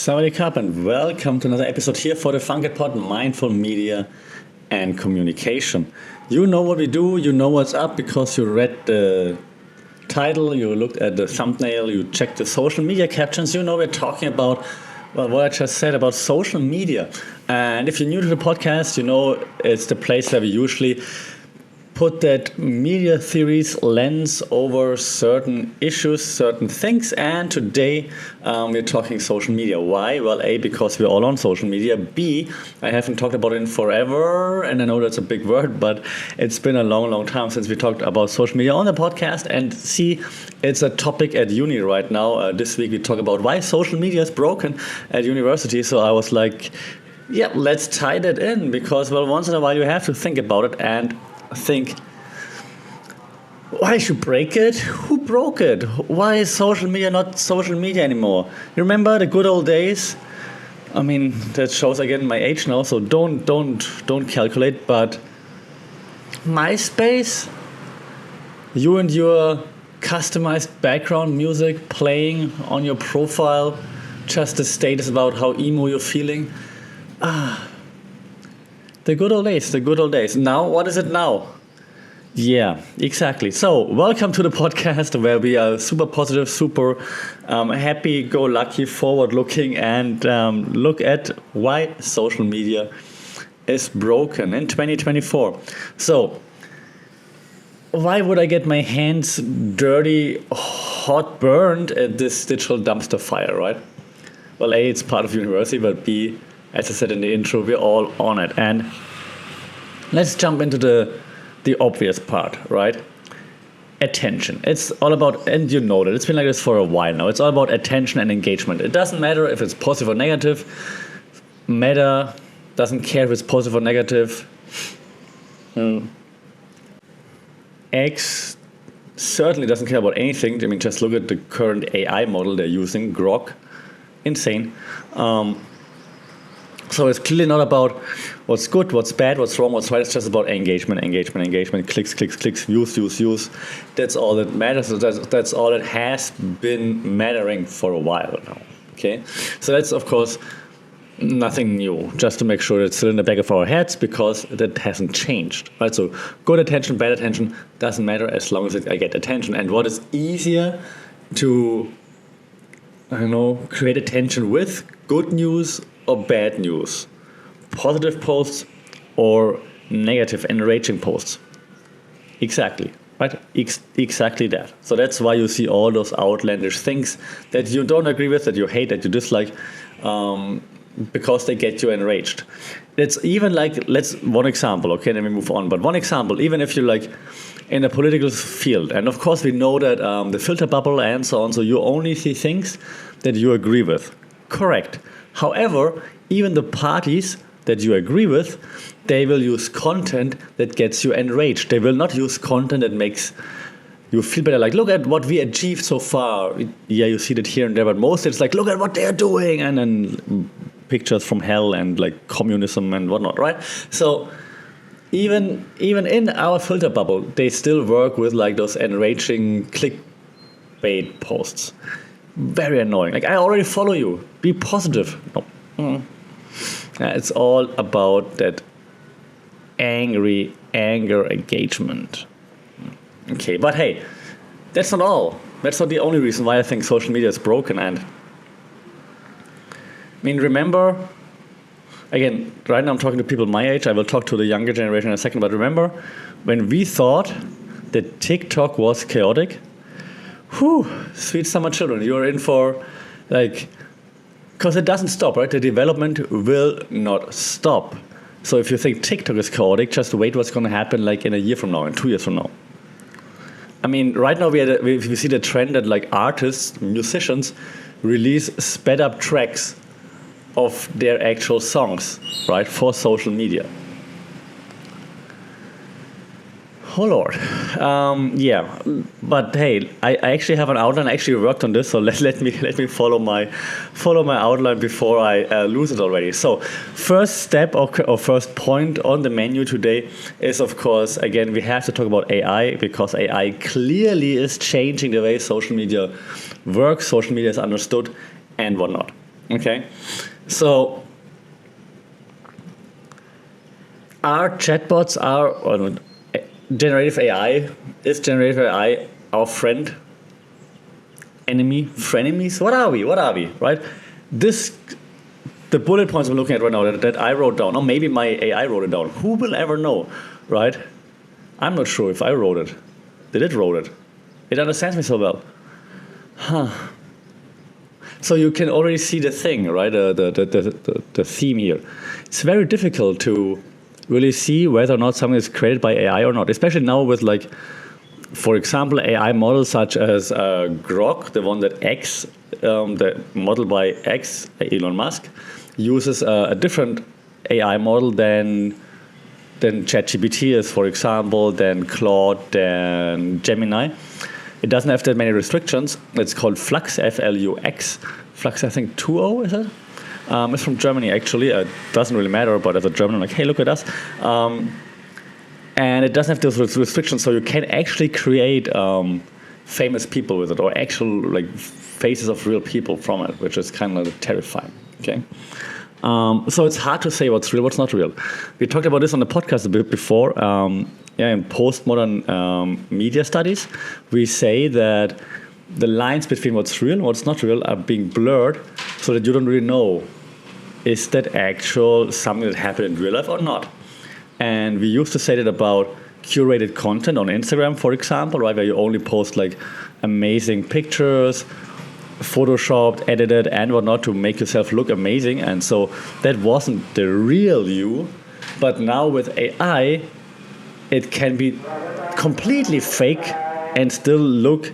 Sawadee Krap, and welcome to another episode here for the Funked Pod, Mindful Media and Communication. You know what we do, you know what's up because you read the title, you looked at the thumbnail, you checked the social media captions. You know we're talking about what I just said about social media. And if you're new to the podcast, you know it's the place where we usually put that media theories lens over certain issues, certain things. And today we're talking social media. Why? Well, A, because we're all on social media. B, I haven't talked about it in forever. And I know that's a big word, but it's been a long, long time since we talked about social media on the podcast. And C, it's a topic at uni right now. This week we talk about why social media is broken at university. So I was like, yeah, let's tie that in because, well, once in a while you have to think about it and think, why should you break it? Who broke it? Why is social media not social media anymore? You remember the good old days? I mean, that shows again my age now, so don't calculate, but MySpace, you and your customized background music playing on your profile, just a status about how emo you're feeling. The good old days. Now, what is it now? Yeah, exactly. So, welcome to the podcast where we are super positive, super happy-go-lucky, forward-looking, and look at why social media is broken in 2024. So, why would I get my hands dirty, hot burned at this digital dumpster fire, right? Well, A, it's part of university, but B, as I said in the intro, we're all on it. And let's jump into the obvious part, right? Attention. It's all about, and you know that, it's been like this for a while now. It's all about attention and engagement. It doesn't matter if it's positive or negative. Meta doesn't care if it's positive or negative. X certainly doesn't care about anything. I mean, just look at the current AI model they're using, Grok. Insane. So it's clearly not about what's good, what's bad, what's wrong, what's right. It's just about engagement, clicks, views. That's all that matters. That's all that has been mattering for a while now. Okay, so that's of course nothing new. Just to make sure it's still in the back of our heads because that hasn't changed. Right. So good attention, bad attention doesn't matter as long as I get attention. And what is easier to create attention with? Good news or bad news, positive posts or negative, enraging posts. Exactly, right? Exactly that. So that's why you see all those outlandish things that you don't agree with, that you hate, that you dislike, because they get you enraged. It's even like, one example, okay, then we move on. But one example, even if you're like in a political field, and of course we know that the filter bubble and so on, so you only see things that you agree with. Correct. However, even the parties that you agree with, they will use content that gets you enraged. They will not use content that makes you feel better. Like, look at what we achieved so far. Yeah, you see that here and there, but mostly it's like, look at what they're doing. And then pictures from hell and like communism and whatnot, right? So even in our filter bubble, they still work with like those enraging clickbait posts. Very annoying. Like, I already follow you. Be positive. No. It's all about that anger engagement. Okay, but hey, that's not all. That's not the only reason why I think social media is broken. And I mean, remember, again, right now I'm talking to people my age. I will talk to the younger generation in a second. But remember, when we thought that TikTok was chaotic, sweet summer children, you're in for like, because it doesn't stop, right? The development will not stop. So if you think TikTok is chaotic, just wait what's going to happen like in a year from now, in 2 years from now. I mean, right now we see the trend that like artists, musicians release sped up tracks of their actual songs, right, for social media. Oh Lord, yeah. But hey, I actually have an outline. I actually worked on this, so let me follow my outline before I lose it already. So, first step or first point on the menu today is, of course, again, we have to talk about AI because AI clearly is changing the way social media works, social media is understood, and whatnot. Okay, so are chatbots generative AI? Is generative AI our friend, enemy, frenemies? What are we? Right? The bullet points I'm looking at right now that I wrote down, or maybe my AI wrote it down. Who will ever know, right? I'm not sure if I wrote it. Did it wrote it? It understands me so well. So you can already see the thing, right? The theme here. It's very difficult to really see whether or not something is created by AI or not, especially now with, like, for example, AI models such as Grok, the one that the model by Elon Musk, uses a different AI model than ChatGPT is, for example, than Claude, than Gemini. It doesn't have that many restrictions. It's called Flux, F-L-U-X. Flux, I think 2.0, is it? It's from Germany, actually. It doesn't really matter, but as a German, I'm like, hey, look at us. And it doesn't have those restrictions, so you can actually create famous people with it, or actual, like, faces of real people from it, which is kind of terrifying. Okay. So it's hard to say what's real, what's not real. We talked about this on the podcast a bit before. In postmodern media studies, we say that the lines between what's real and what's not real are being blurred, so that you don't really know, is that actual something that happened in real life or not? And we used to say that about curated content on Instagram, for example, right, where you only post, like, amazing pictures, photoshopped, edited, and whatnot to make yourself look amazing. And so that wasn't the real you. But now with AI, it can be completely fake and still look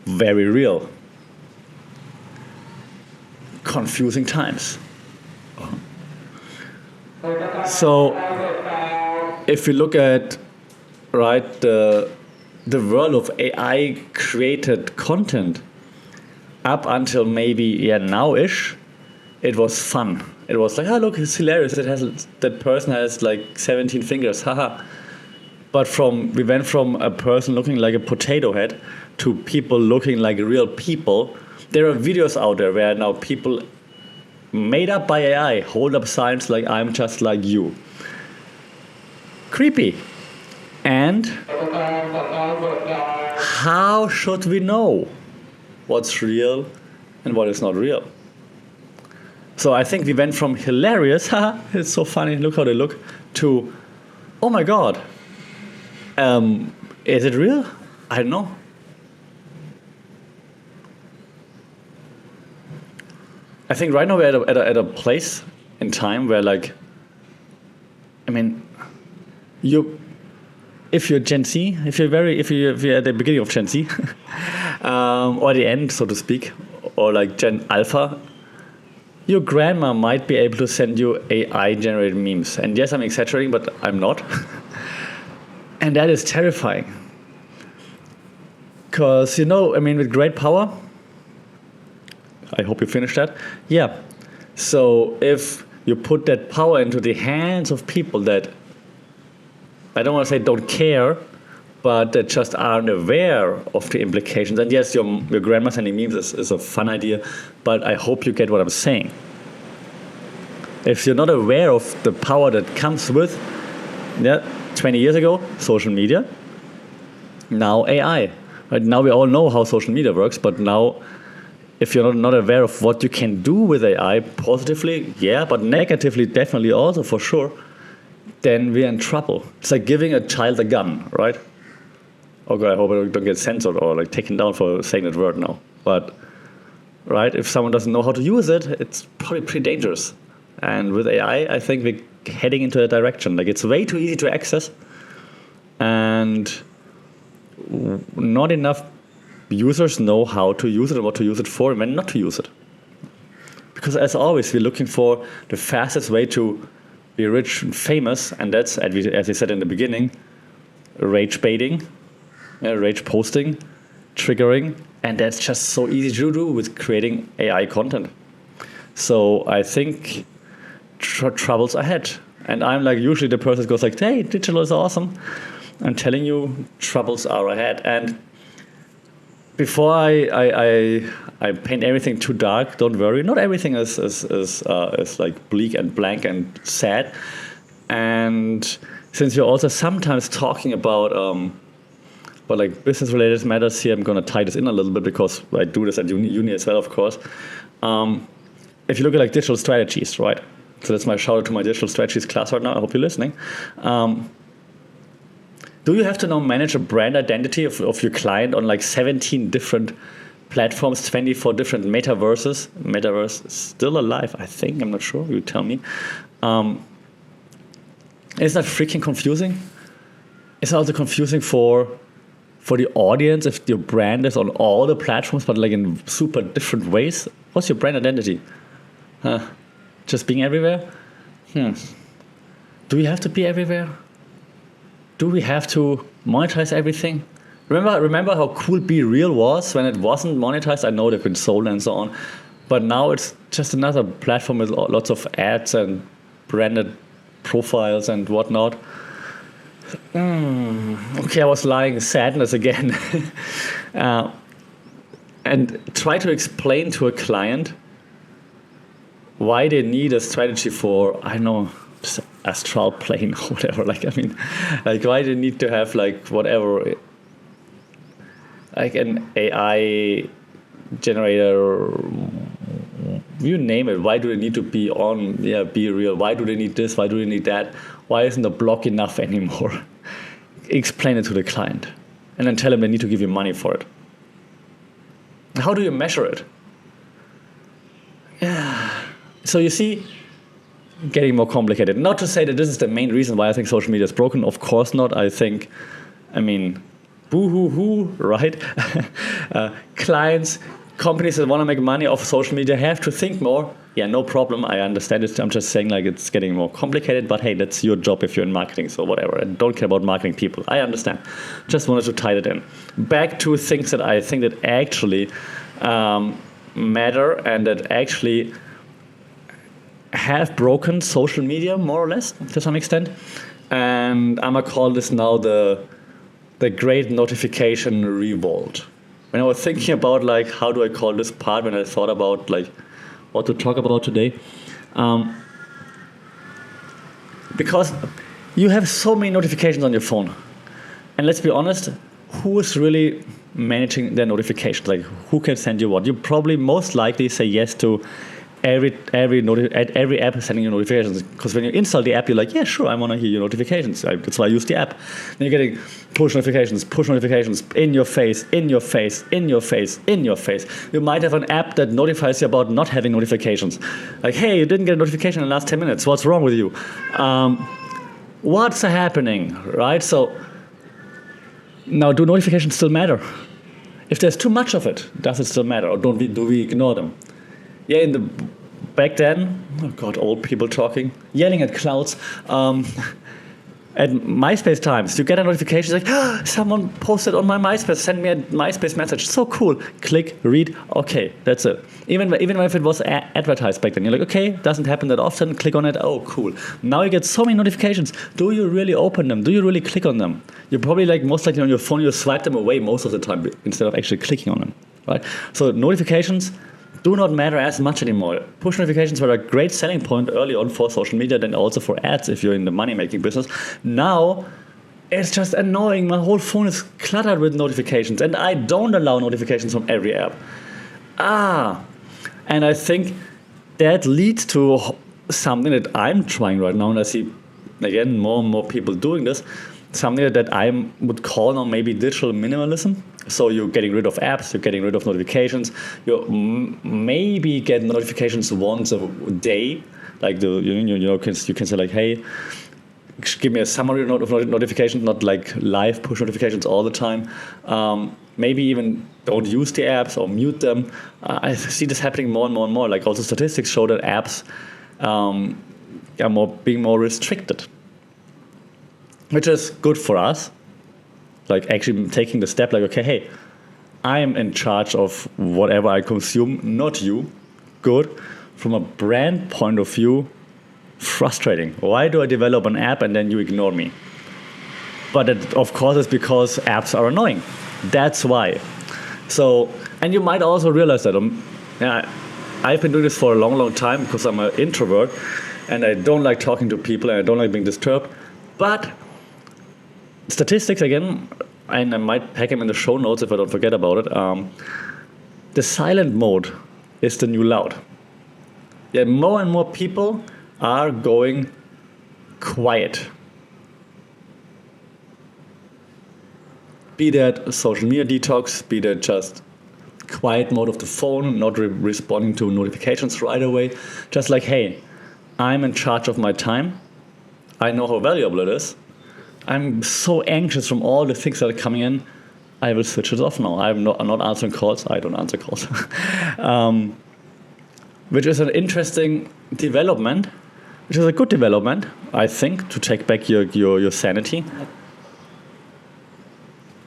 very real. Confusing times. So if you look at, right, the world of AI created content, up until maybe now-ish, it was fun. It was like, oh, look, it's hilarious. That person has, like, 17 fingers, haha. But we went from a person looking like a potato head to people looking like real people. There are videos out there where now people made up by AI hold up signs like, I'm just like you. Creepy. And how should we know what's real and what is not real? So I think we went from hilarious, haha, it's so funny, look how they look, to, oh my God, is it real? I don't know. I think right now we're at a place in time where, like, I mean, if you're Gen Z, if you're at the beginning of Gen Z, or the end, so to speak, or like Gen Alpha, your grandma might be able to send you AI-generated memes. And yes, I'm exaggerating, but I'm not. And that is terrifying. Because, with great power, I hope you finished that. Yeah. So if you put that power into the hands of people that, I don't want to say don't care, but that just aren't aware of the implications. And yes, your grandma sending memes is a fun idea, but I hope you get what I'm saying. If you're not aware of the power that comes with, 20 years ago, social media, now AI. Right? Now we all know how social media works, but now if you're not aware of what you can do with AI, positively, yeah, but negatively, definitely also, for sure, then we're in trouble. It's like giving a child a gun, right? Okay, I hope I don't get censored or like taken down for saying that word now. But, right, if someone doesn't know how to use it, it's probably pretty dangerous. And with AI, I think we're heading into that direction. Like, it's way too easy to access, and not enough users know how to use it and what to use it for and when not to use it. Because as always, we're looking for the fastest way to be rich and famous, and that's, as I said in the beginning, rage baiting, rage posting, triggering, and that's just so easy to do with creating AI content. So I think troubles ahead. And I'm like usually the person that goes like, hey, digital is awesome. I'm telling you, troubles are ahead. And before I paint everything too dark, don't worry. Not everything is like bleak and blank and sad. And since you're also sometimes talking about like business-related matters here, I'm going to tie this in a little bit because I do this at uni as well, of course. If you look at like digital strategies, right? So that's my shout out to my digital strategies class right now. I hope you're listening. Do you have to now manage a brand identity of your client on like 17 different platforms, 24 different metaverses? Metaverse is still alive, I think. I'm not sure. You tell me. Is that freaking confusing? It's also confusing for the audience if your brand is on all the platforms, but like in super different ways. What's your brand identity? Just being everywhere? Do we have to be everywhere? Do we have to monetize everything? Remember how cool Be Real was when it wasn't monetized? I know they've been sold and so on, but now it's just another platform with lots of ads and branded profiles and whatnot. Okay, I was lying. Sadness again. And try to explain to a client why they need a strategy for, I don't know, astral plane or whatever. Like, I mean, like why they need to have like whatever, like an AI generator, you name it. Why do they need to be on, Be Real? Why do they need this? Why do they need that? Why isn't the blog enough anymore? Explain it to the client and then tell them they need to give you money for it. How do you measure it? So you see, getting more complicated. Not to say that this is the main reason why I think social media is broken. Of course not. I mean, boo-hoo-hoo, right? Clients, companies that want to make money off social media have to think more. Yeah, no problem. I understand it. I'm just saying like it's getting more complicated. But hey, that's your job if you're in marketing, so whatever. I don't care about marketing people. I understand. Just wanted to tie that in. Back to things that I think that actually matter and that actually have broken social media more or less to some extent. And I'm going to call this now the great notification revolt. When I was thinking about like how do I call this part, when I thought about like what to talk about today, because you have so many notifications on your phone, and let's be honest, who is really managing their notifications? Like who can send you what? You probably most likely say yes to every app is sending you notifications, because when you install the app, you're like, yeah, sure, I want to hear your notifications. That's why I use the app. Then you're getting push notifications in your face. You might have an app that notifies you about not having notifications. Like, hey, you didn't get a notification in the last 10 minutes. What's wrong with you? What's happening, right? So now, do notifications still matter? If there's too much of it, does it still matter, or do we ignore them? Yeah, back then, oh God, old people talking, yelling at clouds. At MySpace times, you get a notification like, someone posted on my MySpace, send me a MySpace message. So cool. Click, read, okay, that's it. Even if it was advertised back then, you're like, okay, doesn't happen that often, click on it, oh, cool. Now you get so many notifications. Do you really open them? Do you really click on them? You're probably like, most likely on your phone, you swipe them away most of the time instead of actually clicking on them, right? So notifications do not matter as much anymore. Push notifications were a great selling point early on for social media, then also for ads if you're in the money-making business. Now, it's just annoying. My whole phone is cluttered with notifications, and I don't allow notifications from every app. And I think that leads to something that I'm trying right now, and I see, again, more and more people doing this, something that I would call now maybe digital minimalism. So you're getting rid of apps, you're getting rid of notifications. You maybe get notifications once a day, like you can say like, hey, give me a summary of notifications, not like live push notifications all the time. Maybe even don't use the apps or mute them. I see this happening more and more and more. Like also statistics show that apps are being more restricted, which is good for us. Like actually taking the step like, okay, hey, I am in charge of whatever I consume, not you. Good. From a brand point of view, frustrating. Why do I develop an app and then you ignore me? But it, of course, it's because apps are annoying. That's why. So, and you might also realize that yeah, I've been doing this for a long, long time because I'm an introvert and I don't like talking to people and I don't like being disturbed. But statistics, again, and I might pack them in the show notes if I don't forget about it, the silent mode is the new loud. Yeah, more and more people are going quiet. Be that social media detox, be that just quiet mode of the phone, not responding to notifications right away. Just like, hey, I'm in charge of my time. I know how valuable it is. I'm so anxious from all the things that are coming in. I will switch it off now. I'm not answering calls. I don't answer calls. Which is an interesting development, which is a good development, I think, to take back your sanity.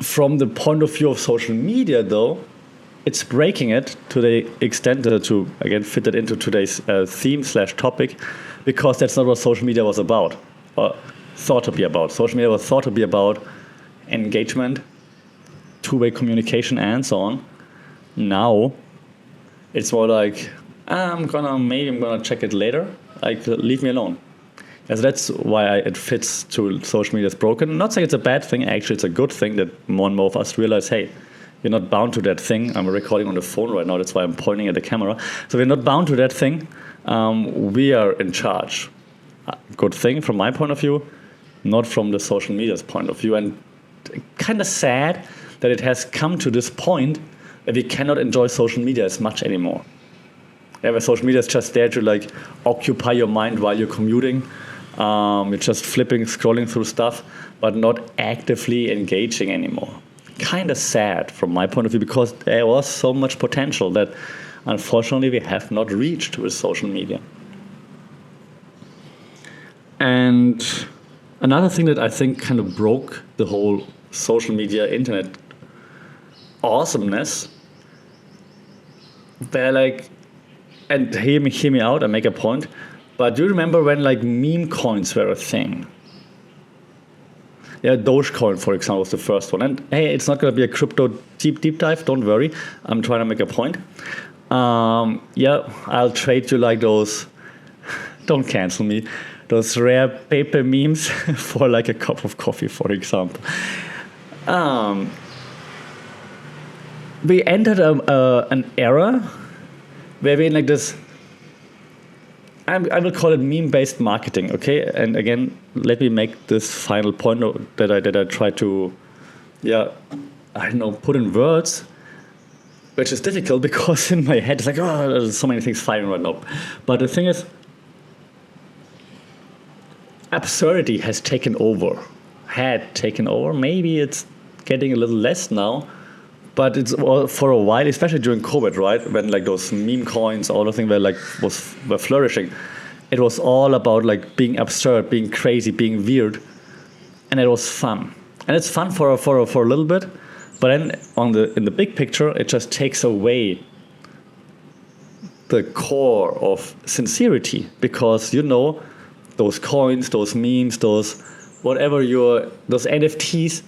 From the point of view of social media, though, it's breaking it to the extent to, again, fit it into today's theme/topic, because that's not what social media was about, or thought to be about. Social media was thought to be about engagement, two-way communication, and so on. Now, it's more like, I'm gonna check it later. Like, leave me alone. And so that's why it fits to social media is broken. I'm not saying it's a bad thing. Actually, it's a good thing that more and more of us realize, hey, you're not bound to that thing. I'm recording on the phone right now. That's why I'm pointing at the camera. So we're not bound to that thing. We are in charge. Good thing from my point of view, not from the social media's point of view. And kind of sad that it has come to this point that we cannot enjoy social media as much anymore. Yeah, where social media is just there to like occupy your mind while you're commuting. You're just flipping, scrolling through stuff, but not actively engaging anymore. Kind of sad from my point of view, because there was so much potential that unfortunately we have not reached with social media. And another thing that I think kind of broke the whole social media, internet awesomeness, they're like, and hear me out, I make a point, but do you remember when like meme coins were a thing? Yeah, Dogecoin, for example, was the first one. And hey, it's not going to be a crypto deep dive, don't worry. I'm trying to make a point. Yeah, I'll trade you like those, don't cancel me, those rare paper memes for like a cup of coffee, for example. We entered an era where we're in like this, I will call it meme-based marketing, okay? And again, let me make this final point that I try to, put in words, which is difficult because in my head it's like, oh, there's so many things firing right now. But the thing is, absurdity had taken over. Maybe it's getting a little less now. But it's for a while, especially during COVID, right? When like those meme coins, all the things were flourishing. It was all about like being absurd, being crazy, being weird, and it was fun. And it's fun for a little bit, but then in the big picture, it just takes away the core of sincerity, because those coins, those memes, those NFTs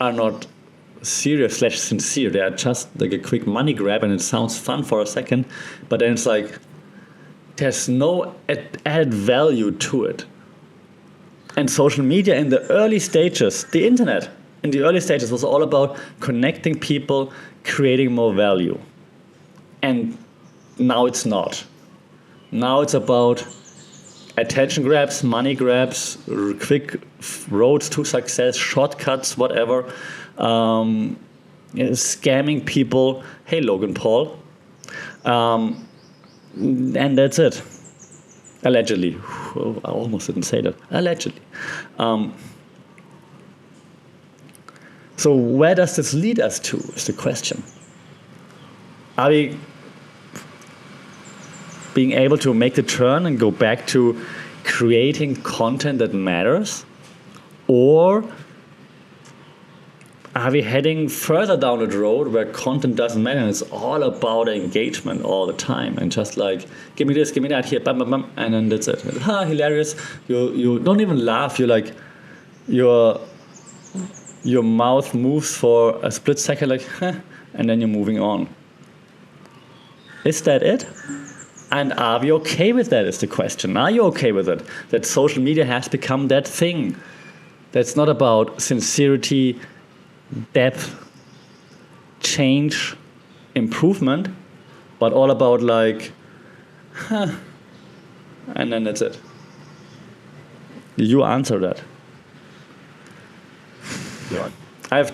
are not serious/sincere. They are just like a quick money grab, and it sounds fun for a second, but then it's like there's no added value to it. And social media in the early stages, the internet in the early stages was all about connecting people, creating more value. And now it's not. Now it's about attention grabs, money grabs, quick roads to success, shortcuts, whatever. Scamming people. Hey, Logan Paul. And that's it. Allegedly. I almost didn't say that. Allegedly. So where does this lead us to is the question. Are we being able to make the turn and go back to creating content that matters? Or are we heading further down the road where content doesn't matter and it's all about engagement all the time and just like, give me this, give me that, here, bam, bam, bam, and then that's it. Hilarious. You don't even laugh. You're like, your mouth moves for a split second like, and then you're moving on. Is that it? And are we okay with that is the question. Are you okay with it? That social media has become that thing that's not about sincerity, depth, change, improvement, but all about like, and then that's it. You answer that. Yeah. I have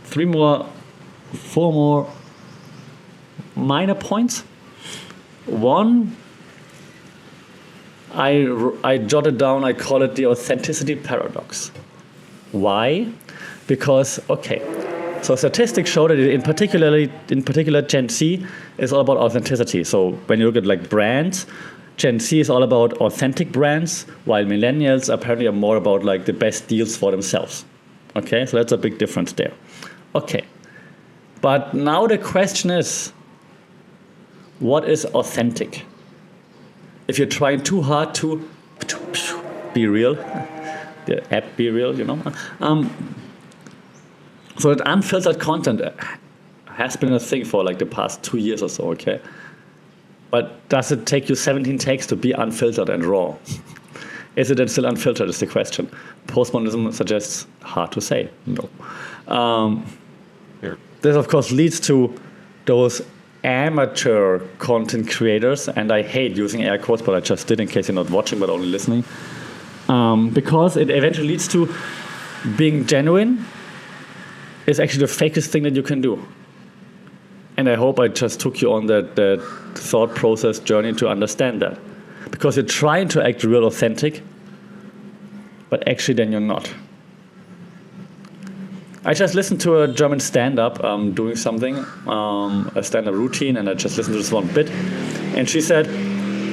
four more minor points. One, I jotted down, I call it the authenticity paradox. Why? Because, okay, so statistics show that in particular Gen Z is all about authenticity. So when you look at like brands, Gen Z is all about authentic brands, while millennials apparently are more about like the best deals for themselves. Okay, so that's a big difference there. Okay, but now the question is, what is authentic? If you're trying too hard to be real, the app Be Real, you know. So that unfiltered content has been a thing for like the past 2 years or so, okay? But does it take you 17 takes to be unfiltered and raw? Is it then still unfiltered is the question. Postmodernism suggests hard to say, no. This of course leads to those amateur content creators, and I hate using air quotes, but I just did in case you're not watching but only listening, because it eventually leads to being genuine is actually the fakest thing that you can do. And I hope I just took you on that thought process journey to understand that, because you're trying to act real authentic, but actually then you're not. I just listened to a German stand-up doing something, a stand-up routine, and I just listened to this one bit. And she said,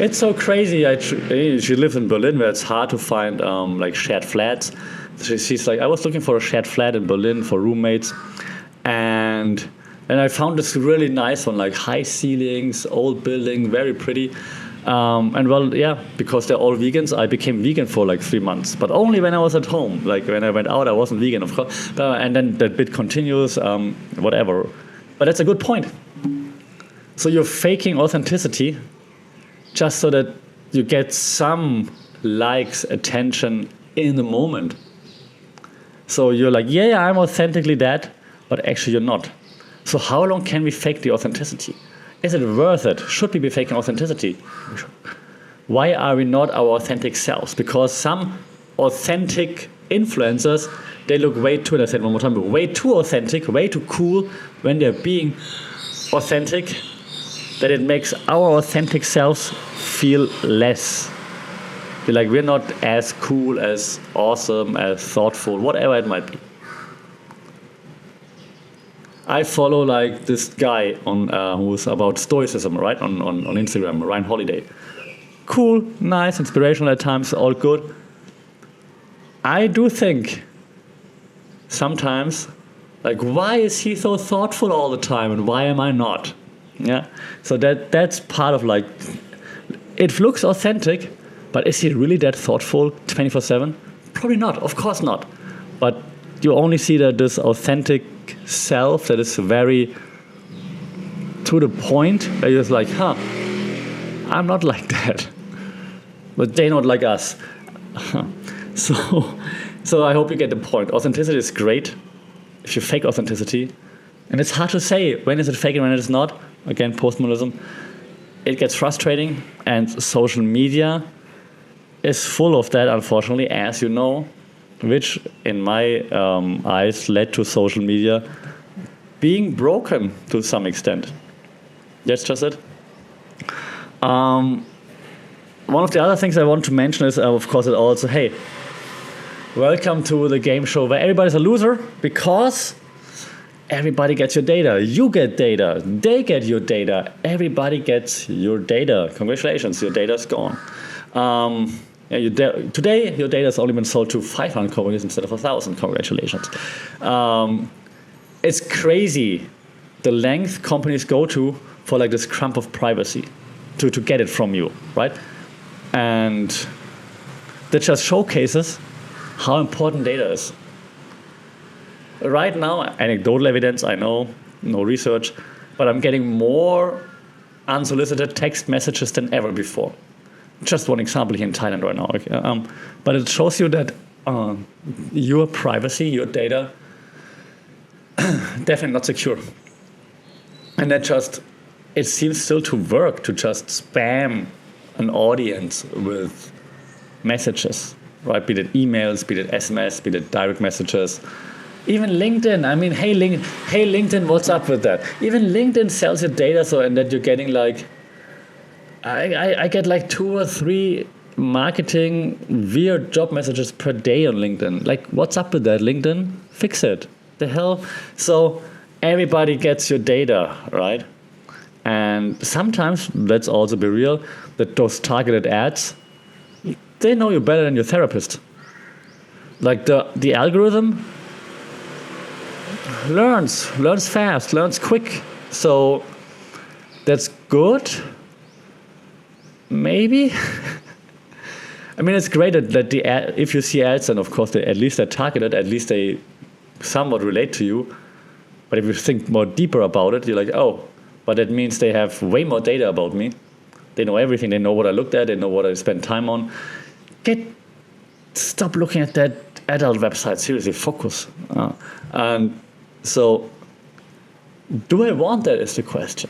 it's so crazy. She lives in Berlin, where it's hard to find like shared flats. She's like, I was looking for a shared flat in Berlin for roommates. And I found this really nice one, like high ceilings, old building, very pretty. And well, yeah, because they're all vegans, I became vegan for like 3 months, but only when I was at home. Like when I went out, I wasn't vegan, of course. And then that bit continues, whatever. But that's a good point. So you're faking authenticity just so that you get some likes, attention in the moment. So you're like, yeah, I'm authentically that, but actually you're not. So how long can we fake the authenticity? Is it worth it? Should we be faking authenticity? Why are we not our authentic selves? Because some authentic influencers, they look way too, and I said one more time, way too authentic, way too cool when they're being authentic, that it makes our authentic selves feel less. Like we're not as cool, as awesome, as thoughtful, whatever it might be. I follow like this guy on who's about stoicism, right? On Instagram, Ryan Holiday. Cool, nice, inspirational at times, all good. I do think sometimes, like, why is he so thoughtful all the time, and why am I not? Yeah. So that's part of like, it looks authentic, but is he really that thoughtful 24/7? Probably not. Of course not. But you only see that this authentic self that is very to the point, where you're just like, I'm not like that. But they're not like us. So I hope you get the point. Authenticity is great if you fake authenticity. And it's hard to say when is it fake and when it is not. Again, postmodernism. It gets frustrating, and social media is full of that, unfortunately, as you know, which in my eyes led to social media being broken to some extent. That's just it. One of the other things I want to mention is, of course, it also, hey, welcome to the game show where everybody's a loser, because everybody gets your data. You get data. They get your data. Everybody gets your data. Congratulations, your data's gone. Today, your data has only been sold to 500 companies instead of 1,000. Congratulations. It's crazy the length companies go to for like this crumb of privacy to get it from you, right? And that just showcases how important data is. Right now, anecdotal evidence, I know, no research, but I'm getting more unsolicited text messages than ever before. Just one example here in Thailand right now. Okay? But it shows you that your privacy, your data, definitely not secure. And that just, it seems still to work to just spam an audience with messages, right? Be it emails, be it SMS, be it direct messages. Even LinkedIn, I mean, hey LinkedIn, what's up with that? Even LinkedIn sells your data, so and that you're getting like, I get like 2 or 3 marketing weird job messages per day on LinkedIn. Like, what's up with that, LinkedIn? Fix it. The hell? So everybody gets your data, right? And sometimes, let's also be real, that those targeted ads, they know you better than your therapist. Like the algorithm learns fast, learns quick. So that's good. Maybe. I mean, it's great that the ad, if you see ads, and of course at least they're targeted, at least they somewhat relate to you. But if you think more deeper about it, you're like, oh, but that means they have way more data about me. They know everything. They know what I looked at. They know what I spent time on. Stop looking at that adult website. Seriously, focus. And so, do I want that is the question.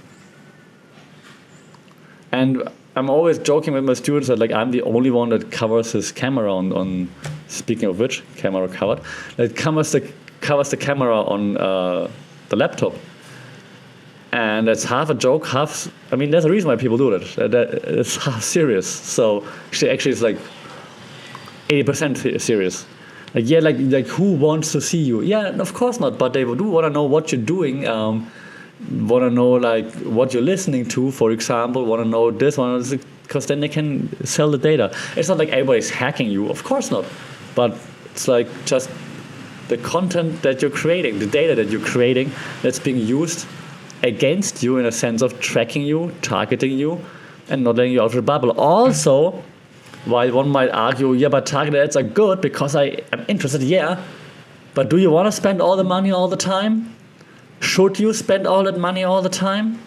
And I'm always joking with my students that like I'm the only one that covers his camera on speaking of which, camera covered, that covers the camera on the laptop. And that's half a joke, I mean, there's a reason why people do that. It's half serious. So actually it's like 80% serious. Like, yeah, like who wants to see you? Yeah, of course not, but they do want to know what you're doing, want to know like what you're listening to, for example, want to know this one, because then they can sell the data. It's not like everybody's hacking you, of course not. But it's like just the content that you're creating, the data that you're creating that's being used against you in a sense of tracking you, targeting you, and not letting you out of the bubble. Also, while one might argue, yeah, but targeted ads are good because I am interested, yeah, but do you want to spend all the money all the time? Should you spend all that money all the time?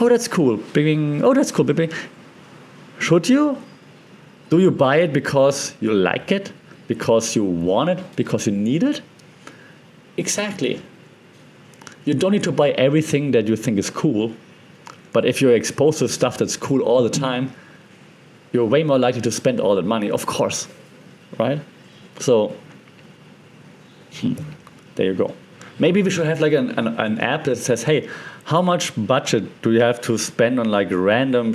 Oh, that's cool. Bing. Oh, that's cool. Bing. Should you? Do you buy it because you like it? Because you want it? Because you need it? Exactly. You don't need to buy everything that you think is cool, but if you're exposed to stuff that's cool all the time, you're way more likely to spend all that money, of course, right? So, there you go. Maybe we should have like an app that says, hey, how much budget do you have to spend on like random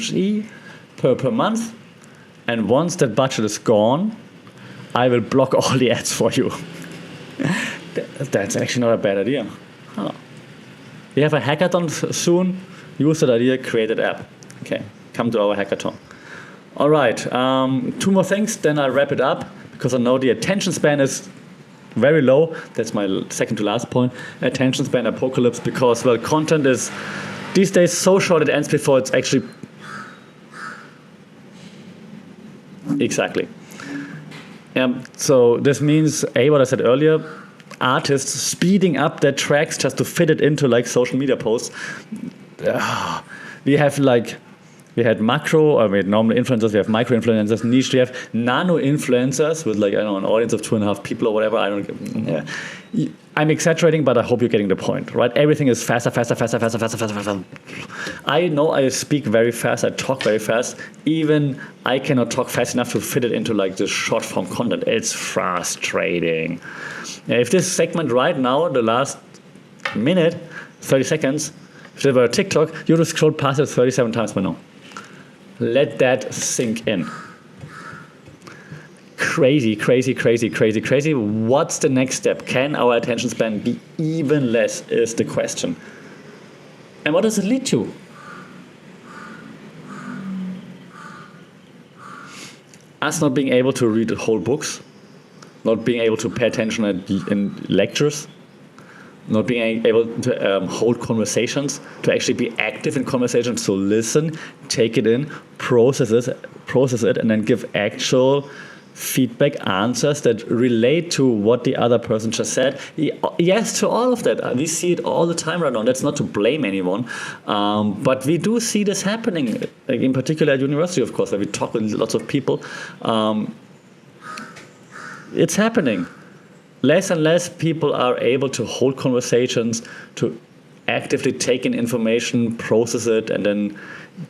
per month? And once that budget is gone, I will block all the ads for you. That's actually not a bad idea. Huh. We have a hackathon soon. Use that idea, create an app. Okay, come to our hackathon. All right, 2 more things, then I'll wrap it up, because I know the attention span is very low. That's my second to last point. Attention span apocalypse, because, well, content is these days so short it ends before it's actually... Exactly. So this means, what I said earlier, artists speeding up their tracks just to fit it into like social media posts. We had macro, or we had normal influencers, we have micro influencers, niche, we have nano influencers with like, I don't know, an audience of 2.5 people or whatever. I'm exaggerating, but I hope you're getting the point, right? Everything is faster. I know I speak very fast, I talk very fast. Even I cannot talk fast enough to fit it into like this short form content. It's frustrating. If this segment right now, the last minute, 30 seconds, if it were a TikTok, you would have scrolled past it 37 times by now. Let that sink in. Crazy. What's the next step? Can our attention span be even less is the question. And what does it lead to? Us not being able to read whole books, not being able to pay attention in lectures, not being able to hold conversations, to actually be active in conversations, so listen, take it in, process it, and then give actual feedback, answers that relate to what the other person just said. Yes, to all of that. We see it all the time right now. That's not to blame anyone, but we do see this happening, like in particular at university, of course, where we talk with lots of people. It's happening. Less and less people are able to hold conversations, to actively take in information, process it, and then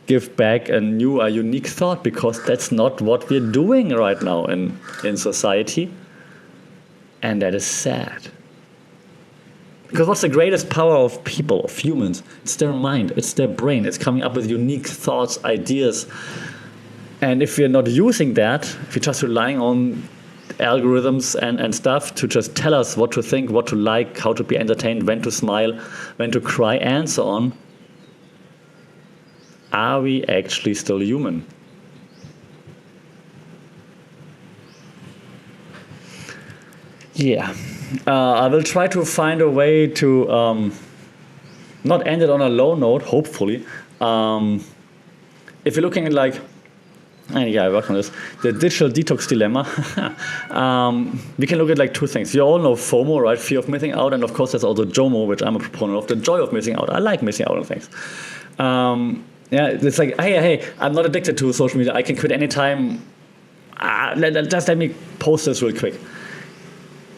give back a unique thought, because that's not what we're doing right now in society. And that is sad. Because what's the greatest power of people, of humans? It's their mind, it's their brain, it's coming up with unique thoughts, ideas. And if we're not using that, if we're just relying on algorithms and stuff to just tell us what to think, what to like, how to be entertained, when to smile, when to cry, and so on, are we actually still human? Yeah. I will try to find a way to not end it on a low note, hopefully. If you're looking at like, I worked on this, the digital detox dilemma, we can look at like two things. You all know FOMO, right? Fear of missing out. And of course, there's also JOMO, which I'm a proponent of, the joy of missing out. I like missing out on things. It's like, hey, I'm not addicted to social media. I can quit anytime. Just let me post this real quick.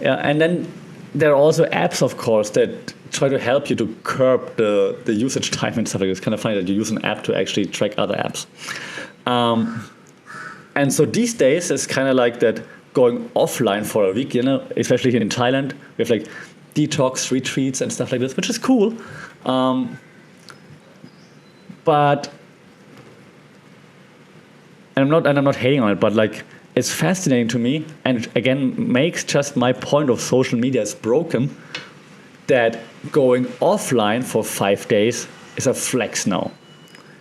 Yeah, and then there are also apps, of course, that try to help you to curb the usage time and stuff like this. It's kind of funny that you use an app to actually track other apps. And so these days, it's kind of like that going offline for a week, especially here in Thailand. We have like detox retreats and stuff like this, which is cool. But I'm not hating on it, but like it's fascinating to me, and again makes just my point of social media is broken, that going offline for 5 days is a flex now.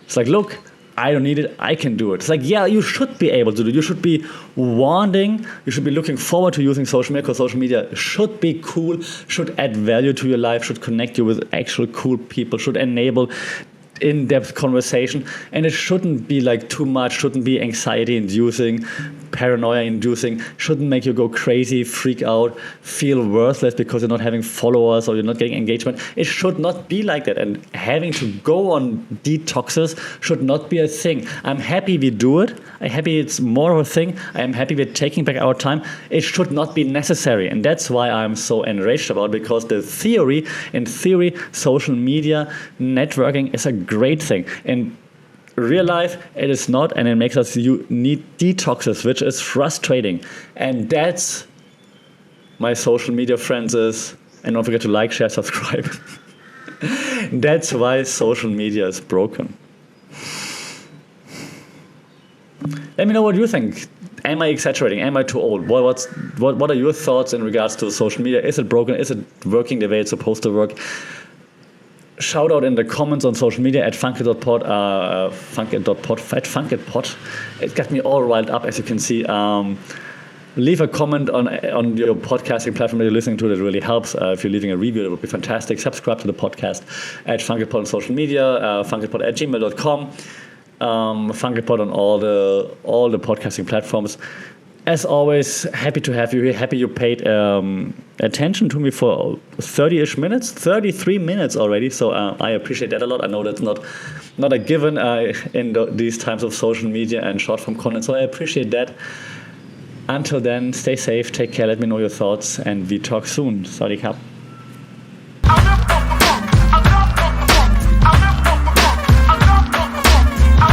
It's like, look, I don't need it, I can do it. It's like, yeah, you should be able to do it. You should be you should be looking forward to using social media, because social media should be cool, should add value to your life, should connect you with actual cool people, should enable in-depth conversation, and it shouldn't be like too much, shouldn't be anxiety-inducing, paranoia-inducing, shouldn't make you go crazy, freak out, feel worthless because you're not having followers or you're not getting engagement. It should not be like that, and having to go on detoxes should not be a thing. I'm happy we do it. I'm happy it's more of a thing. I'm happy we're taking back our time. It should not be necessary, and that's why I'm so enraged about it, because in theory, social media networking is a great thing. In real life, it is not, and it makes us need detoxes, which is frustrating. And that's my social media friends is, and don't forget to like, share, subscribe. That's why social media is broken. Let me know what you think. Am I exaggerating? Am I too old? What are your thoughts in regards to social media? Is it broken? Is it working the way it's supposed to work? Shout out in the comments on social media at funkit.pod, funkit.pod. It got me all riled up, as you can see. Leave a comment on your podcasting platform that you're listening to. That really helps. If you're leaving a review, that would be fantastic. Subscribe to the podcast at funkitpod on social media, funkitpod@gmail.com, funkitpod on all the podcasting platforms. As always, happy to have you here. Happy you paid attention to me for 30-ish minutes, 33 minutes already. So I appreciate that a lot. I know that's not a given in these times of social media and short-form content. So I appreciate that. Until then, stay safe, take care, let me know your thoughts, and we talk soon. Sawadee krap.